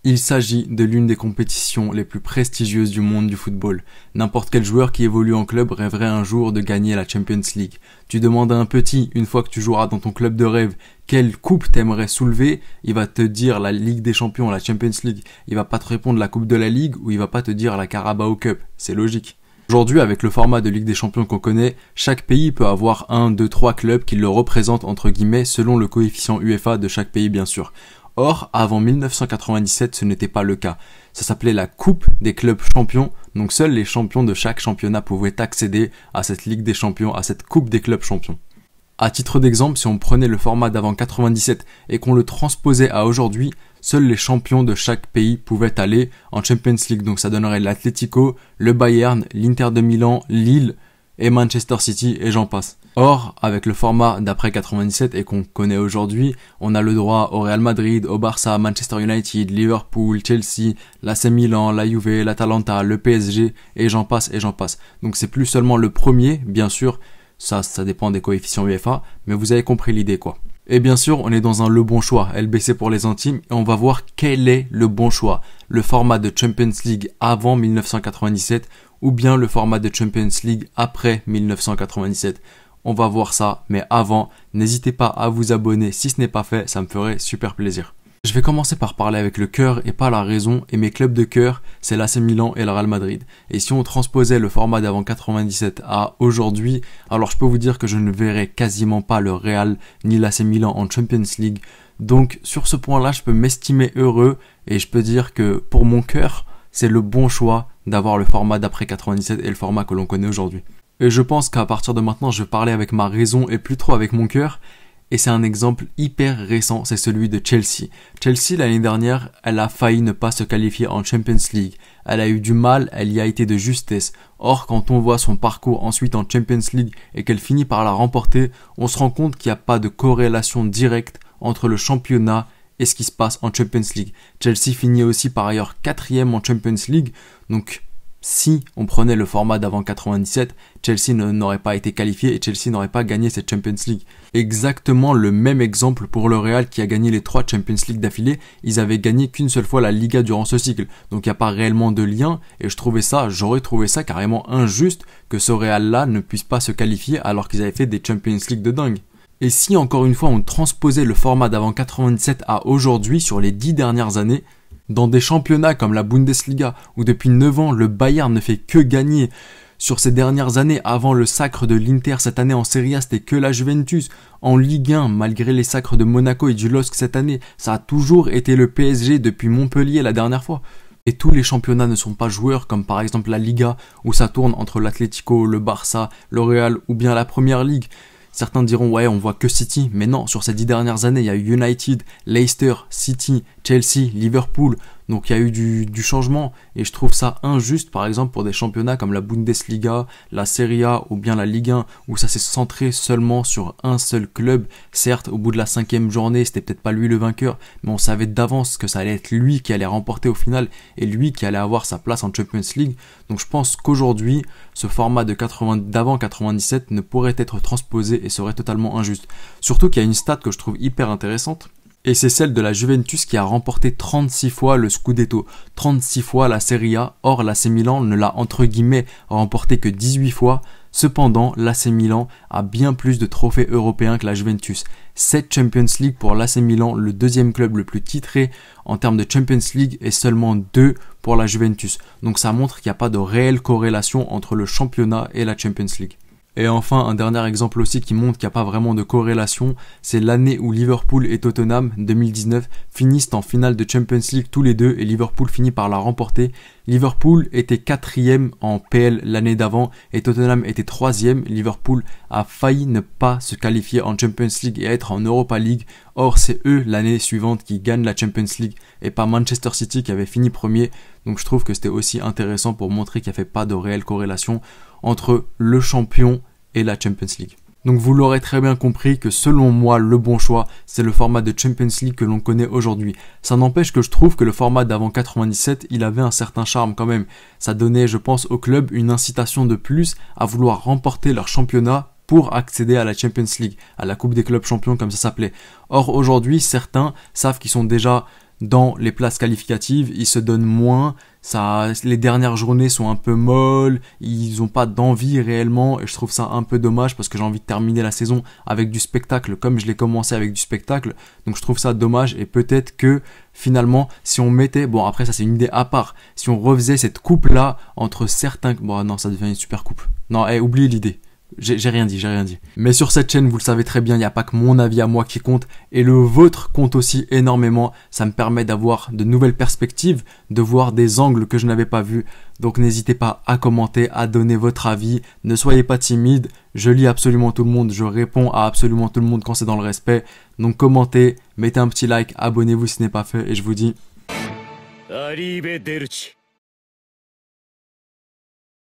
Il s'agit de l'une des compétitions les plus prestigieuses du monde du football. N'importe quel joueur qui évolue en club rêverait un jour de gagner la Champions League. Tu demandes à un petit, une fois que tu joueras dans ton club de rêve, quelle coupe t'aimerais soulever, il va te dire la Ligue des Champions, la Champions League. Il va pas te répondre la Coupe de la Ligue ou il va pas te dire la Carabao Cup. C'est logique. Aujourd'hui, avec le format de Ligue des Champions qu'on connaît, chaque pays peut avoir 1, 2, 3 clubs qui le représentent entre guillemets selon le coefficient UEFA de chaque pays bien sûr. Or, avant 1997, ce n'était pas le cas. Ça s'appelait la Coupe des clubs champions, donc seuls les champions de chaque championnat pouvaient accéder à cette Ligue des Champions, à cette Coupe des clubs champions. À titre d'exemple, si on prenait le format d'avant 97 et qu'on le transposait à aujourd'hui, seuls les champions de chaque pays pouvaient aller en Champions League. Donc ça donnerait l'Atlético, le Bayern, l'Inter de Milan, Lille et Manchester City et j'en passe. Or, avec le format d'après 97 et qu'on connaît aujourd'hui, on a le droit au Real Madrid, au Barça, Manchester United, Liverpool, Chelsea, l'AC Milan, la Juve, l'Atalanta, le PSG et j'en passe et j'en passe. Donc c'est plus seulement le premier, bien sûr, ça dépend des coefficients UEFA, mais vous avez compris l'idée quoi. Et bien sûr, on est dans un le bon choix, LBC pour les intimes, et on va voir quel est le bon choix. Le format de Champions League avant 1997 ou bien le format de Champions League après 1997. On va voir ça, mais avant, n'hésitez pas à vous abonner si ce n'est pas fait, ça me ferait super plaisir. Je vais commencer par parler avec le cœur et pas la raison, et mes clubs de cœur, c'est l'AC Milan et le Real Madrid. Et si on transposait le format d'avant 97 à aujourd'hui, alors je peux vous dire que je ne verrais quasiment pas le Real ni l'AC Milan en Champions League. Donc sur ce point-là, je peux m'estimer heureux et je peux dire que pour mon cœur, c'est le bon choix d'avoir le format d'après 97 et le format que l'on connaît aujourd'hui. Et je pense qu'à partir de maintenant, je vais parler avec ma raison et plus trop avec mon cœur. Et c'est un exemple hyper récent, c'est celui de Chelsea. Chelsea, l'année dernière, elle a failli ne pas se qualifier en Champions League. Elle a eu du mal, elle y a été de justesse. Or, quand on voit son parcours ensuite en Champions League et qu'elle finit par la remporter, on se rend compte qu'il n'y a pas de corrélation directe entre le championnat et ce qui se passe en Champions League. Chelsea finit aussi par ailleurs 4e en Champions League, donc si on prenait le format d'avant 97, Chelsea n'aurait pas été qualifié et Chelsea n'aurait pas gagné cette Champions League. Exactement le même exemple pour le Real qui a gagné les 3 Champions League d'affilée. Ils avaient gagné qu'une seule fois la Liga durant ce cycle. Donc il n'y a pas réellement de lien et j'aurais trouvé ça carrément injuste que ce Real-là ne puisse pas se qualifier alors qu'ils avaient fait des Champions League de dingue. Et si encore une fois on transposait le format d'avant 97 à aujourd'hui sur les 10 dernières années, dans des championnats comme la Bundesliga où depuis 9 ans le Bayern ne fait que gagner, sur ces dernières années avant le sacre de l'Inter cette année en Serie A c'était que la Juventus, en Ligue 1 malgré les sacres de Monaco et du LOSC cette année ça a toujours été le PSG depuis Montpellier la dernière fois. Et tous les championnats ne sont pas joueurs comme par exemple la Liga où ça tourne entre l'Atlético, le Barça, le Real ou bien la Première Ligue. Certains diront ouais on voit que City, mais non, sur ces 10 dernières années il y a eu United, Leicester, City, Chelsea, Liverpool, donc il y a eu du changement et je trouve ça injuste par exemple pour des championnats comme la Bundesliga, la Serie A ou bien la Ligue 1 où ça s'est centré seulement sur un seul club. Certes au bout de la 5e journée c'était peut-être pas lui le vainqueur, mais on savait d'avance que ça allait être lui qui allait remporter au final et lui qui allait avoir sa place en Champions League. Donc je pense qu'aujourd'hui ce format d'avant 97 ne pourrait être transposé et serait totalement injuste. Surtout qu'il y a une stat que je trouve hyper intéressante. Et c'est celle de la Juventus qui a remporté 36 fois le Scudetto, 36 fois la Serie A. Or, l'AC Milan ne l'a entre guillemets remporté que 18 fois. Cependant, l'AC Milan a bien plus de trophées européens que la Juventus. 7 Champions League pour l'AC Milan, le deuxième club le plus titré en termes de Champions League et seulement 2 pour la Juventus. Donc ça montre qu'il n'y a pas de réelle corrélation entre le championnat et la Champions League. Et enfin, un dernier exemple aussi qui montre qu'il n'y a pas vraiment de corrélation, c'est l'année où Liverpool et Tottenham, 2019, finissent en finale de Champions League tous les deux et Liverpool finit par la remporter. Liverpool était 4e en PL l'année d'avant et Tottenham était 3e. Liverpool a failli ne pas se qualifier en Champions League et être en Europa League. Or, c'est eux l'année suivante qui gagnent la Champions League et pas Manchester City qui avait fini premier. Donc je trouve que c'était aussi intéressant pour montrer qu'il n'y avait pas de réelle corrélation entre le champion et la Champions League. Donc vous l'aurez très bien compris que selon moi le bon choix c'est le format de Champions League que l'on connaît aujourd'hui. Ça n'empêche que je trouve que le format d'avant 97 il avait un certain charme quand même. Ça donnait je pense au club une incitation de plus à vouloir remporter leur championnat pour accéder à la Champions League, à la Coupe des clubs champions comme ça s'appelait. Or aujourd'hui certains savent qu'ils sont déjà dans les places qualificatives, ils se donnent moins. Ça, les dernières journées sont un peu molles, ils ont pas d'envie réellement et je trouve ça un peu dommage parce que j'ai envie de terminer la saison avec du spectacle comme je l'ai commencé avec du spectacle. Donc je trouve ça dommage et peut-être que finalement si on mettait, bon après ça c'est une idée à part, si on refaisait cette coupe là entre certains, bon non ça devient une super coupe. Non, oublie l'idée. J'ai rien dit. Mais sur cette chaîne, vous le savez très bien, il n'y a pas que mon avis à moi qui compte, et le vôtre compte aussi énormément. Ça me permet d'avoir de nouvelles perspectives, de voir des angles que je n'avais pas vus. Donc n'hésitez pas à commenter, à donner votre avis. Ne soyez pas timide, je lis absolument tout le monde, je réponds à absolument tout le monde quand c'est dans le respect. Donc commentez, mettez un petit like, abonnez-vous si ce n'est pas fait, et je vous dis... Arrivederci.